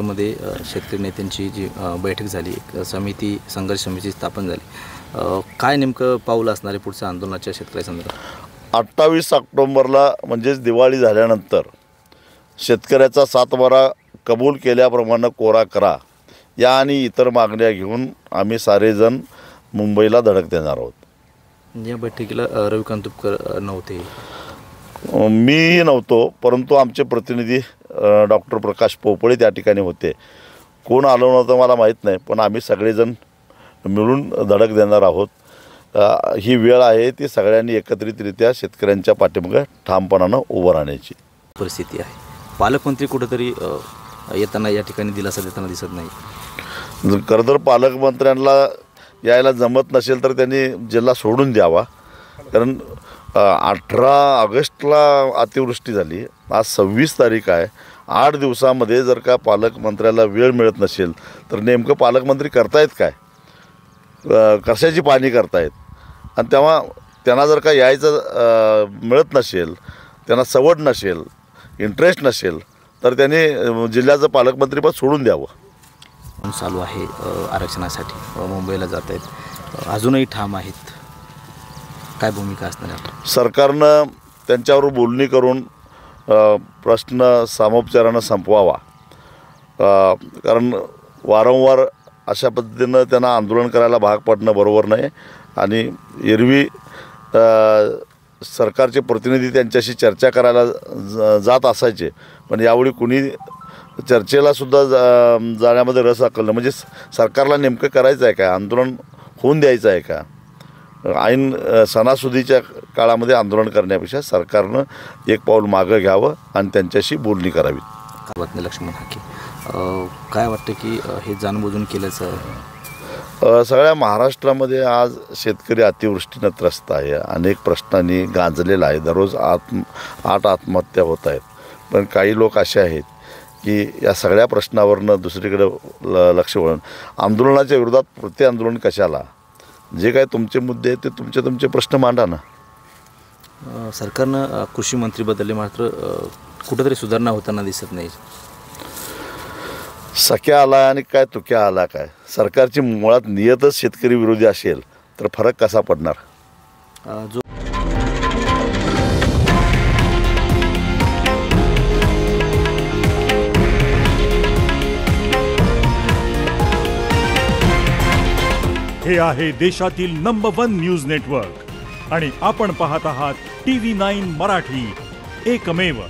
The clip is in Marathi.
मध्ये शेतकरी नेत्यांची जी बैठक झाली, एक समिती, संघर्ष समिती स्थापन झाली. काय नेमकं पाऊल असणार आहे पुढच्या आंदोलनाच्या शेतकऱ्यांसंदर्भात? 28 ऑक्टोबरला म्हणजेच दिवाळी झाल्यानंतर शेतकऱ्याचा 7 बारा कबूल केल्याप्रमाणे कोरा करा या आणि इतर मागण्या घेऊन आम्ही सारेजण मुंबईला धडक देणार आहोत. या बैठकीला रविकांत तुपकर नव्हते? मी नव्हतो, परंतु आमचे प्रतिनिधी डॉक्टर प्रकाश पोपळे त्या ठिकाणी होते. कोण आलं नव्हतं मला माहीत नाही, पण आम्ही सगळेजण मिळून धडक देणार आहोत. ही वेळ आहे ती सगळ्यांनी एकत्रितरित्या शेतकऱ्यांच्या पाठीमागे ठामपणानं उभं राहण्याची परिस्थिती आहे. पालकमंत्री कुठंतरी येताना या ठिकाणी दिलासा देताना दिसत नाही. खरं तर पालकमंत्र्यांना यायला जमत नसेल तर त्यांनी जिल्हा सोडून द्यावा, कारण 18 ऑगस्टला अतिवृष्टी झाली, आज 26 तारीख आहे. 8 दिवसामध्ये जर का पालकमंत्र्याला वेळ मिळत नसेल तर नेमकं पालकमंत्री करतायत काय, कशाची पाहणी करतायत? आणि तेव्हा त्यांना जर का यायचं मिळत नसेल, त्यांना सवड नसेल, इंटरेस्ट नसेल तर त्यांनी जिल्ह्याचं पालकमंत्रीपद सोडून द्यावं. चालू आहे आरक्षणासाठी मुंबईला जात आहेत, अजूनही ठाम आहेत. काय भूमिका असणार आहे? सरकारनं त्यांच्यावर बोलणी करून प्रश्न सामोपचारानं संपवावा, कारण वारंवार अशा पद्धतीनं त्यांना आंदोलन करायला भाग पडणं बरोबर नाही. आणि एरवी सरकारचे प्रतिनिधी त्यांच्याशी चर्चा करायला जात असायचे, पण यावेळी कुणी चर्चेलासुद्धा जाण्यामध्ये रस दाखवलं. म्हणजे सरकारला नेमकं करायचं आहे का, आंदोलन होऊन द्यायचं आहे का? ऐन सणासुदीच्या काळामध्ये आंदोलन करण्यापेक्षा सरकारनं एक पाऊल मागं घ्यावं आणि त्यांच्याशी बोलणी करावी. बातमी लक्ष्मण हाके, काय वाटतं की हे जाणबुजून केल्याचं? सगळ्या महाराष्ट्रामध्ये आज शेतकरी अतिवृष्टीनं त्रस्त आहे, अनेक प्रश्नांनी गांजलेला आहे. दररोज 8 आत्महत्या होत आहेत. पण काही लोक असे आहेत की या सगळ्या प्रश्नावरनं दुसरीकडे लक्ष वळून आंदोलनाच्या विरोधात प्रति आंदोलन कशाला? जे काय तुमचे मुद्दे आहेत ते तुमचे प्रश्न मांडा ना. सरकारनं कृषी मंत्री बदलले, मात्र कुठंतरी सुधारणा होताना दिसत नाही. सख्या आला आणि काय तुक्या आला काय? सरकारची मुळात नियतच शेतकरी विरोधी असेल तर फरक कसा पडणार? जो हे आहे देशातील नंबर 1 न्यूज नेटवर्क आणि आपण पाहत आहात TV9 मराठी, एकमेव.